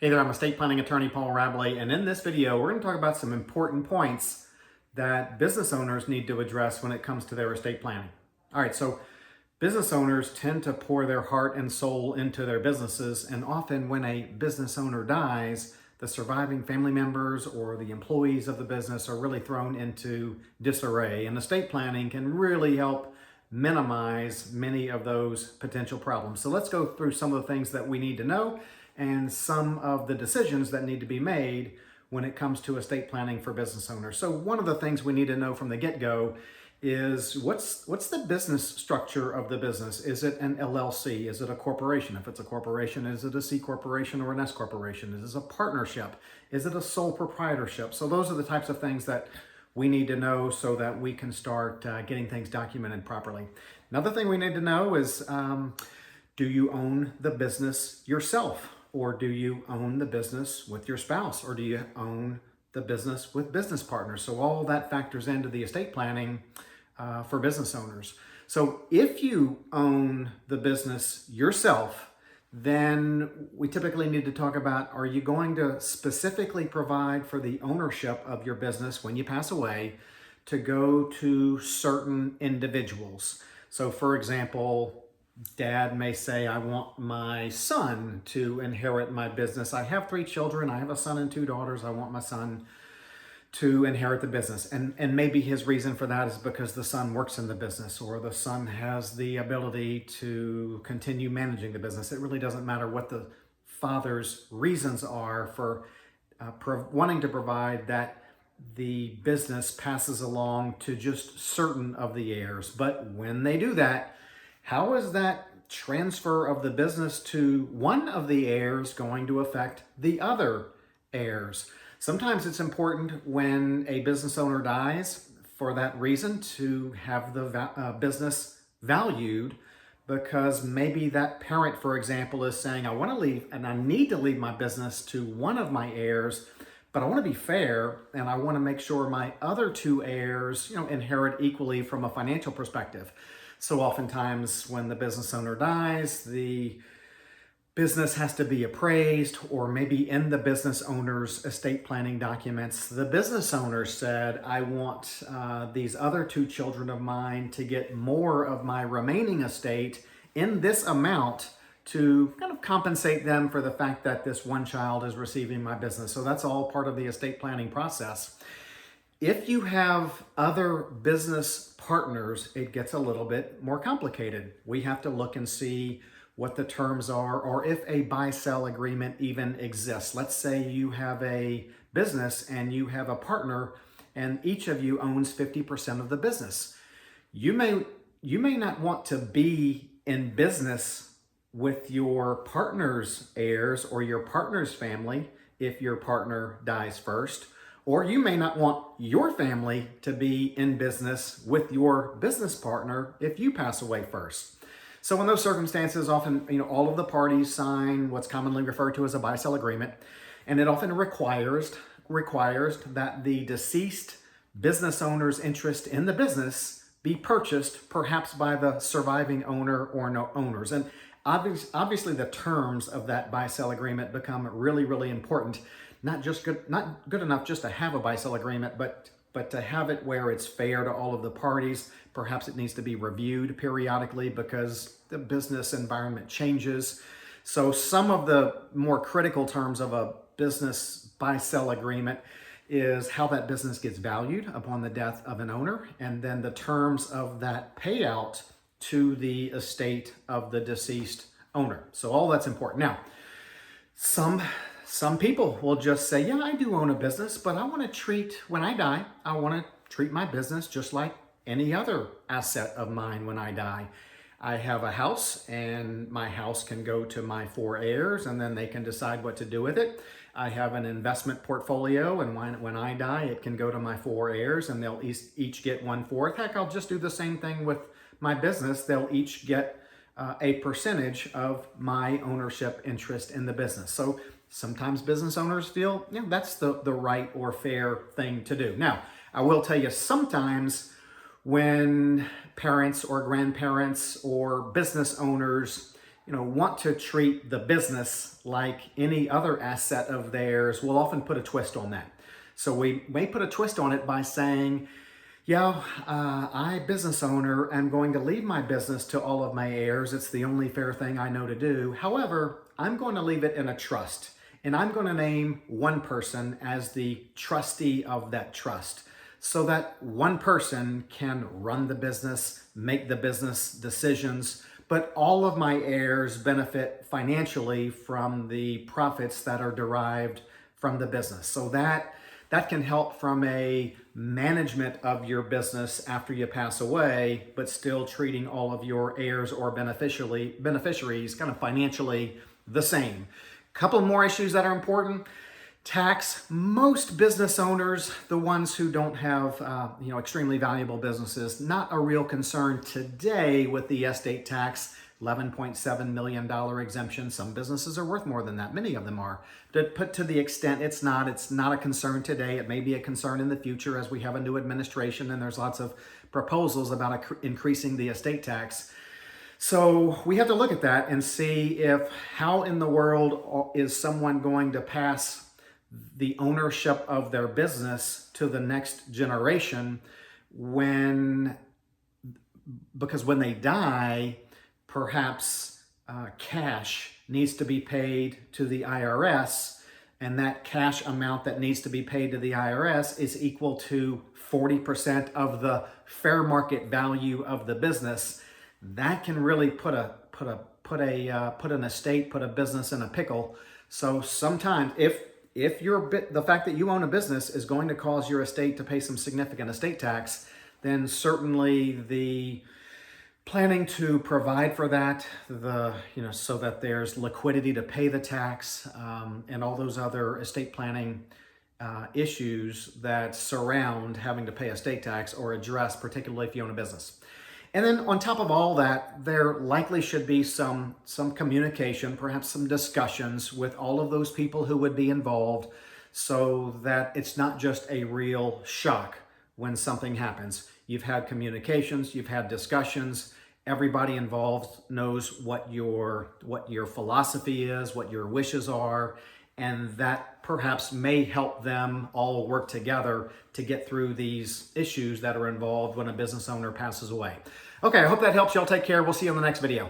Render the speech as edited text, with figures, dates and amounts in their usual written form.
Hey there, I'm estate planning attorney Paul Rabley, and in this video, we're going to talk about some important points that business owners need to address when it comes to their estate planning. All right, so business owners tend to pour their heart and soul into their businesses, and often when a business owner dies, the surviving family members or the employees of the business are really thrown into disarray, and estate planning can really help minimize many of those potential problems. So let's go through some of the things that we need to know and some of the decisions that need to be made when it comes to estate planning for business owners. So one of the things we need to know from the get-go is what's the business structure of the business? Is it an LLC? Is it a corporation? If it's a corporation, is it a C corporation or an S corporation? Is it a partnership? Is it a sole proprietorship? So those are the types of things that we need to know so that we can start getting things documented properly. Another thing we need to know is, do you own the business yourself? Or do you own the business with your spouse? Or do you own the business with business partners? So all that factors into the estate planning for business owners. So if you own the business yourself, then we typically need to talk about, are you going to specifically provide for the ownership of your business when you pass away to go to certain individuals? So for example, Dad may say, I want my son to inherit my business. I have 3 children. I have a son and 2 daughters. I want my son to inherit the business. And maybe his reason for that is because the son works in the business or the son has the ability to continue managing the business. It really doesn't matter what the father's reasons are for wanting to provide that the business passes along to just certain of the heirs. But when they do that, how is that transfer of the business to one of the heirs going to affect the other heirs? Sometimes it's important when a business owner dies for that reason to have the business valued, because maybe that parent, for example, is saying, I want to leave and I need to leave my business to one of my heirs, but I want to be fair and I want to make sure my other 2 heirs, inherit equally from a financial perspective. So oftentimes when the business owner dies, the business has to be appraised, or maybe in the business owner's estate planning documents, the business owner said, I want these other 2 children of mine to get more of my remaining estate in this amount to kind of compensate them for the fact that this one child is receiving my business. So that's all part of the estate planning process. If you have other business partners, it gets a little bit more complicated. We have to look and see what the terms are, or if a buy-sell agreement even exists. Let's say you have a business and you have a partner and each of you owns 50% of the business. You may not want to be in business with your partner's heirs or your partner's family if your partner dies first. Or you may not want your family to be in business with your business partner if you pass away first. So in those circumstances, often, all of the parties sign what's commonly referred to as a buy-sell agreement, and it often requires that the deceased business owner's interest in the business be purchased, perhaps by the surviving owner or no owners. And obviously the terms of that buy-sell agreement become really, really important. Not good enough just to have a buy-sell agreement, but to have it where it's fair to all of the parties. Perhaps it needs to be reviewed periodically because the business environment changes. So some of the more critical terms of a business buy-sell agreement is how that business gets valued upon the death of an owner, and then the terms of that payout to the estate of the deceased owner. So all that's important. Now, some people will just say, yeah, I do own a business, but when I die, I want to treat my business just like any other asset of mine when I die. I have a house and my house can go to my 4 heirs and then they can decide what to do with it. I have an investment portfolio and when I die, it can go to my 4 heirs and they'll each get 1/4. Heck, I'll just do the same thing with my business. They'll each get a percentage of my ownership interest in the business. So sometimes business owners feel that's the right or fair thing to do. Now, I will tell you, sometimes when parents or grandparents or business owners want to treat the business like any other asset of theirs, will often put a twist on that. So we may put a twist on it by saying, I, business owner, am going to leave my business to all of my heirs. It's the only fair thing I know to do. However, I'm going to leave it in a trust, and I'm going to name one person as the trustee of that trust, so that one person can run the business, make the business decisions, but all of my heirs benefit financially from the profits that are derived from the business. So that can help from a management of your business after you pass away, but still treating all of your heirs or beneficiaries kind of financially the same. Couple more issues that are important. Tax. Most business owners, the ones who don't have extremely valuable businesses, not a real concern today with the estate tax. $11.7 million exemption. Some businesses are worth more than that. Many of them are. But to the extent it's not a concern today. It may be a concern in the future as we have a new administration and there's lots of proposals about increasing the estate tax. So we have to look at that and see how in the world is someone going to pass the ownership of their business to the next generation because when they die, perhaps cash needs to be paid to the IRS, and that cash amount that needs to be paid to the IRS is equal to 40% of the fair market value of the business. That can really put a business in a pickle. So sometimes if the fact that you own a business is going to cause your estate to pay some significant estate tax, then certainly the planning to provide for that, so that there's liquidity to pay the tax, and all those other estate planning issues that surround having to pay estate tax or addressed, particularly if you own a business. And then on top of all that, there likely should be some communication, perhaps some discussions with all of those people who would be involved, so that it's not just a real shock when something happens. You've had communications, you've had discussions, everybody involved knows what your philosophy is, what your wishes are, and that perhaps may help them all work together to get through these issues that are involved when a business owner passes away. Okay, I hope that helps. Y'all take care. We'll see you on the next video.